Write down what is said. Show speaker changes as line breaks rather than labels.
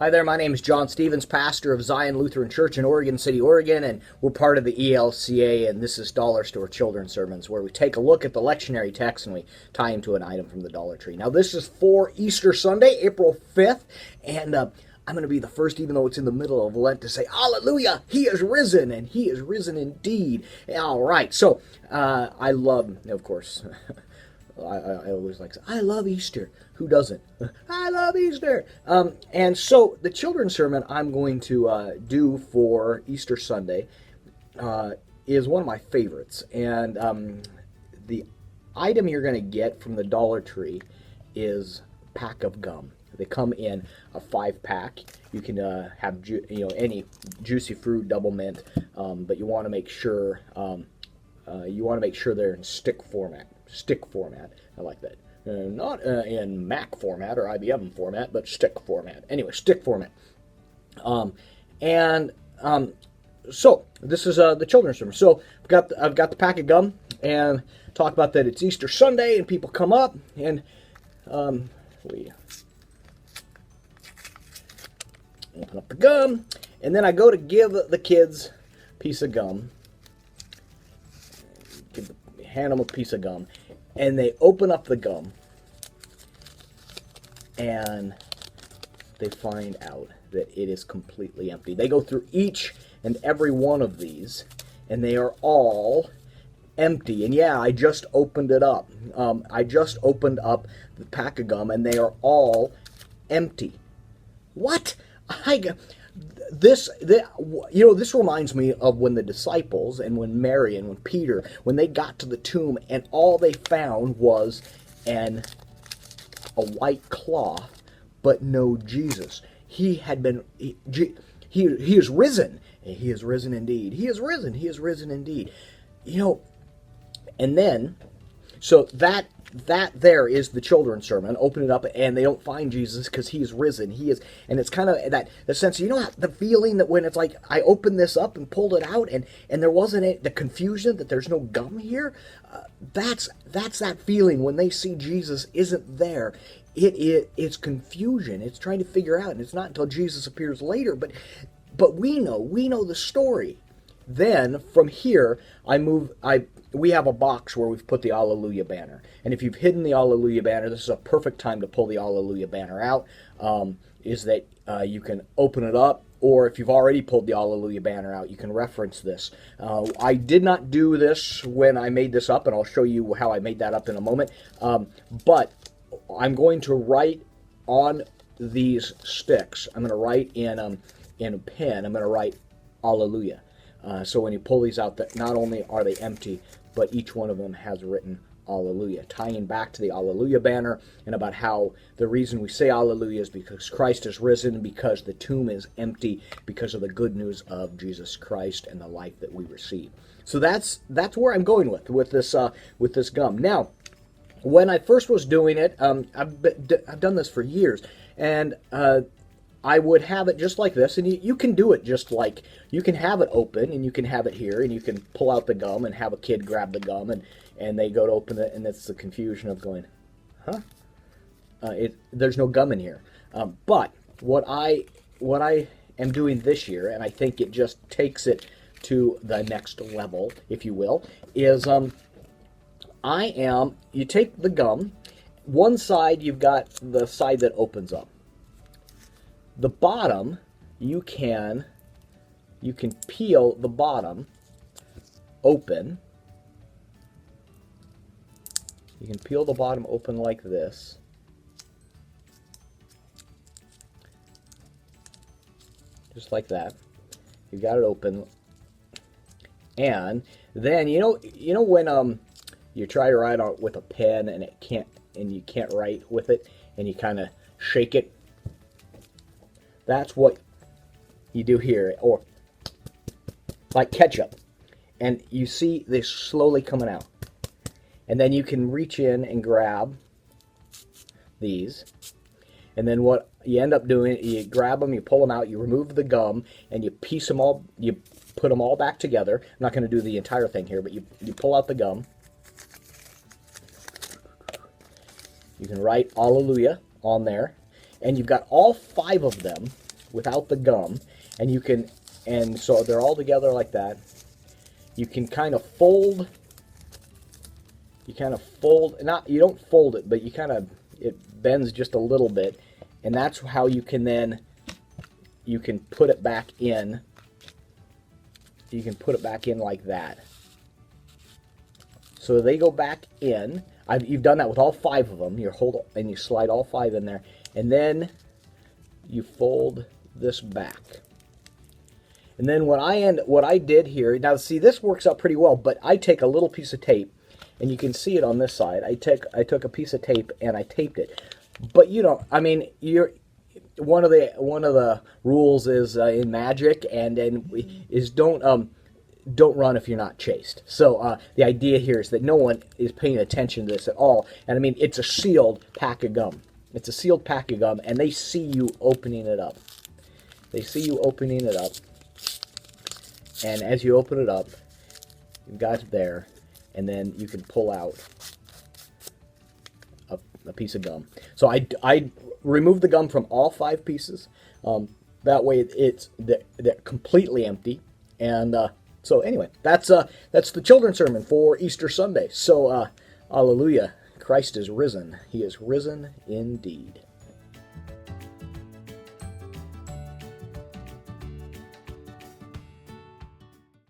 Hi there, my name is John Stevens, pastor of Zion Lutheran Church in Oregon City, Oregon, and we're part of the ELCA, and this is Dollar Store Children's Sermons, where we take a look at the lectionary text and we tie into an item from the Dollar Tree. Now, this is for Easter Sunday, April 5th, and I'm going to be the first, even though it's in the middle of Lent, to say, Hallelujah, He is risen, and He is risen indeed. All right, so I love, of course, I always like to say, I love Easter. Who doesn't? I love Easter. And so the children's sermon I'm going to do for Easter Sunday is one of my favorites. And the item you're going to get from the Dollar Tree is a pack of gum. They come in a 5-pack. You can have any juicy fruit, double mint, but you want to make sure they're in stick format. Stick format. I like that. Not in Mac format or IBM format, but stick format. Anyway, stick format. So this is the children's sermon. So I've got the pack of gum and talk about that it's Easter Sunday and people come up and we open up the gum and then I go to give the kids a piece of gum. Hand them a piece of gum, and they open up the gum, and they find out that it is completely empty. They go through each and every one of these, and they are all empty. And yeah, I just opened it up. I just opened up the pack of gum, and they are all empty. What? This reminds me of when the disciples and when Mary and when Peter, when they got to the tomb and all they found was a white cloth, but no Jesus. He is risen. He is risen indeed. He is risen. He is risen indeed. And then, so that there is the children's sermon. Open it up, and they don't find Jesus because He is risen. He is, and it's kind of the sense. The feeling that when it's like I opened this up and pulled it out, and there wasn't the confusion that there's no gum here. That's that feeling when they see Jesus isn't there. It's confusion. It's trying to figure out, and it's not until Jesus appears later. But we know the story. Then from here, we have a box where we've put the Alleluia banner. And if you've hidden the Alleluia banner, this is a perfect time to pull the Alleluia banner out, you can open it up, or if you've already pulled the Alleluia banner out, you can reference this. I did not do this when I made this up, and I'll show you how I made that up in a moment. But I'm going to write on these sticks. I'm going to write in a pen, I'm going to write Alleluia. So when you pull these out, that not only are they empty, but each one of them has written Alleluia, tying back to the Alleluia banner and about how the reason we say Alleluia is because Christ is risen, because the tomb is empty, because of the good news of Jesus Christ and the life that we receive. So that's where I'm going with this gum. Now, when I first was doing it, I've done this for years, and I would have it just like this, and you can do it just like, you can have it open, and you can have it here, and you can pull out the gum and have a kid grab the gum, and they go to open it, and it's the confusion of going, huh? There's no gum in here. But what I am doing this year, and I think it just takes it to the next level, if you will, is you take the gum, one side you've got the side that opens up. The bottom, you can peel the bottom open. You can peel the bottom open like this. Just like that. You've got it open. And then when you try to write on with a pen and you can't write with it, and you kind of shake it. That's what you do here, or like ketchup. And you see this slowly coming out. And then you can reach in and grab these. And then what you end up doing, you grab them, you pull them out, you remove the gum, and you piece them all, you put them all back together. I'm not going to do the entire thing here, but you pull out the gum. You can write Alleluia on there. And you've got all 5 of them without the gum, and you can, and so they're all together like that. You can kind of fold. You kind of fold, not, you don't fold it, but you kind of, it bends just a little bit, and that's how you can then, you can put it back in. You can put it back in like that. So they go back in. You've done that with all 5 of them. You hold and you slide all 5 in there, and then you fold this back. And then what I did here, now see, this works out pretty well, but I take a little piece of tape, and you can see it on this side. I took a piece of tape and I taped it. But you know, I mean, one of the rules is in magic is don't run if you're not chased. So the idea here is that no one is paying attention to this at all. And I mean, it's a sealed pack of gum. It's a sealed pack of gum, and they see you opening it up. They see you opening it up, and as you open it up, you've got it there. And then you can pull out a piece of gum. So I removed the gum from all 5 pieces. That way they're completely empty. And so anyway, that's the children's sermon for Easter Sunday. So hallelujah, Christ is risen. He is risen indeed.